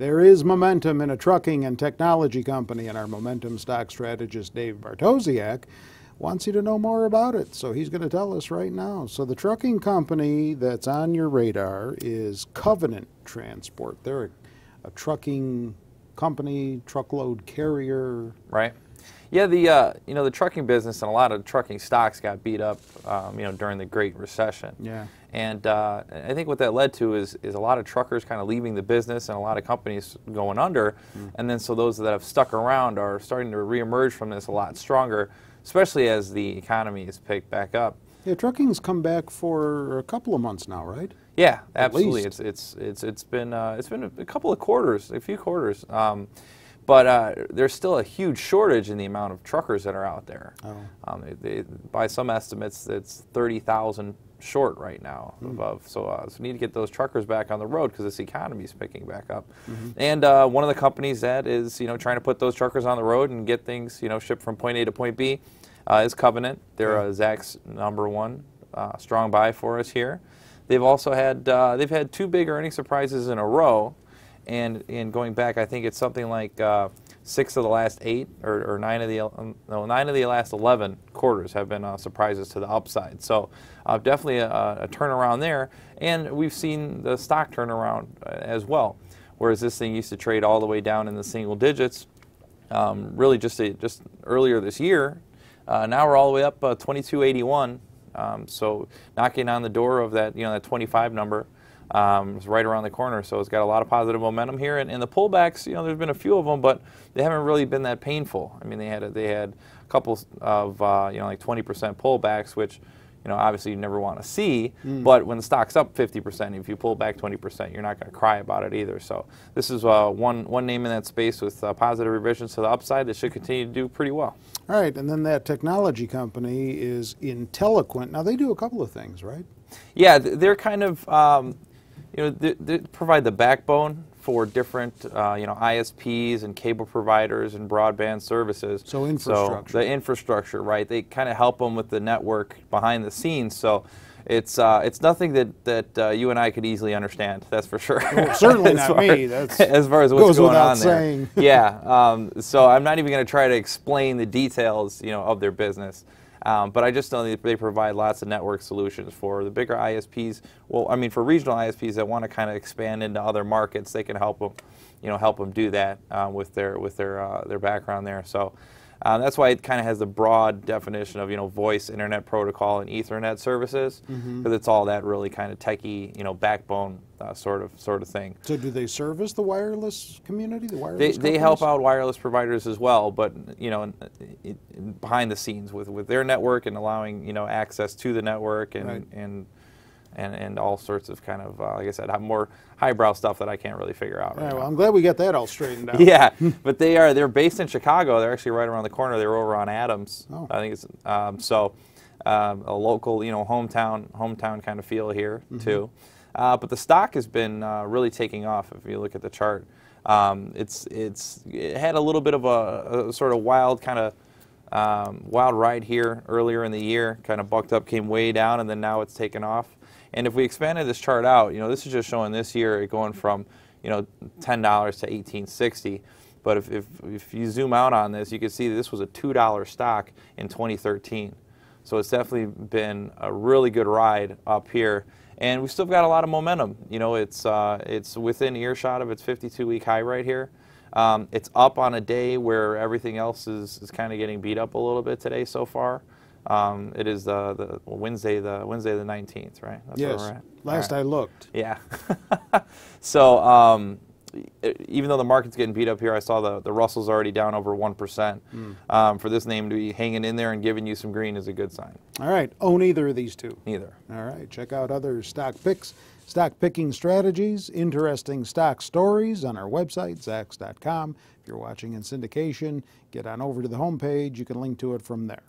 There is momentum in a trucking and technology company, and our momentum stock strategist, David Bartosiak, wants you to know more about it. So he's going to tell us right now. So the trucking company that's on your radar is Covenant Transport. They're a trucking company, truckload carrier. Right. Yeah, the trucking business and a lot of trucking stocks got beat up, during the Great Recession. Yeah. And I think what that led to is a lot of truckers kind of leaving the business and a lot of companies going under. And then so those that have stuck around are starting to reemerge from this a lot stronger, especially as the economy is picked back up. Yeah, trucking's come back for a couple of months now, right? Yeah, absolutely. It's been a couple of quarters, a few quarters. But there's still a huge shortage in the amount of truckers that are out there. Oh. By some estimates, it's 30,000 short right now above. So we need to get those truckers back on the road because this economy is picking back up. And one of the companies that is trying to put those truckers on the road and get things shipped from point A to point B is Covenant. They're Zach's #1 strong buy for us here. They've also had two big earnings surprises in a row. And going back, I think it's something like 6 of the last 8 or 9 of the last 11 quarters have been surprises to the upside. So definitely a turnaround there. And we've seen the stock turnaround as well. Whereas this thing used to trade all the way down in the single digits, really just earlier this year. Now we're all the way up 22.81. So knocking on the door of that that 25 number. It's right around the corner, so it's got a lot of positive momentum here. And the pullbacks, there's been a few of them, but they haven't really been that painful. I mean, they had a couple of like 20% pullbacks, which obviously you never want to see. But when the stock's up 50%, if you pull back 20%, you're not going to cry about it either. So this is one name in that space with positive revisions to the upside that should continue to do pretty well. All right, and then that technology company is Inteliquent. Now they do a couple of things, right? Yeah, they're kind of. They provide the backbone for different, ISPs and cable providers and broadband services. So infrastructure. So the infrastructure, right? They kind of help them with the network behind the scenes. So it's nothing that you and I could easily understand. That's for sure. Well, certainly not me. That's as far as what's going on there. Saying. Yeah. So I'm not even going to try to explain the details, of their business. But I just know that they provide lots of network solutions for the bigger ISPs. Well, I mean, for regional ISPs that want to kind of expand into other markets, they can help them, do that with their background there. So that's why it kind of has the broad definition of voice, internet protocol, and Ethernet services, because it's all that really kind of techie, backbone sort of thing. So do they service the wireless community? They help out wireless providers as well, but behind the scenes with their network and allowing access to the network and all sorts of kind of like I said, more highbrow stuff that I can't really figure out. Well, I'm glad we got that all straightened out. Yeah, but they're based in Chicago. They're actually right around the corner. They're over on Adams. Oh. I think it's a local hometown kind of feel here too. But the stock has been really taking off. If you look at the chart, it had a little bit of a sort of wild kind of wild ride here earlier in the year. Kind of bucked up, came way down, and then now it's taken off. And if we expanded this chart out, this is just showing this year it going from $10 to $18.60. But if you zoom out on this, you can see that this was a $2 stock in 2013. So it's definitely been a really good ride up here. And we've still got a lot of momentum. It's within earshot of its 52-week high right here. It's up on a day where everything else is kind of getting beat up a little bit today so far. It is the Wednesday the 19th, right? That's yes. Where we're at. Last I looked. Yeah. So even though the market's getting beat up here, I saw the Russell's already down over 1%. For this name to be hanging in there and giving you some green is a good sign. All right. Own either of these two? Neither. All right. Check out other stock picks, stock picking strategies, interesting stock stories on our website, Zacks.com. If you're watching in syndication, get on over to the homepage. You can link to it from there.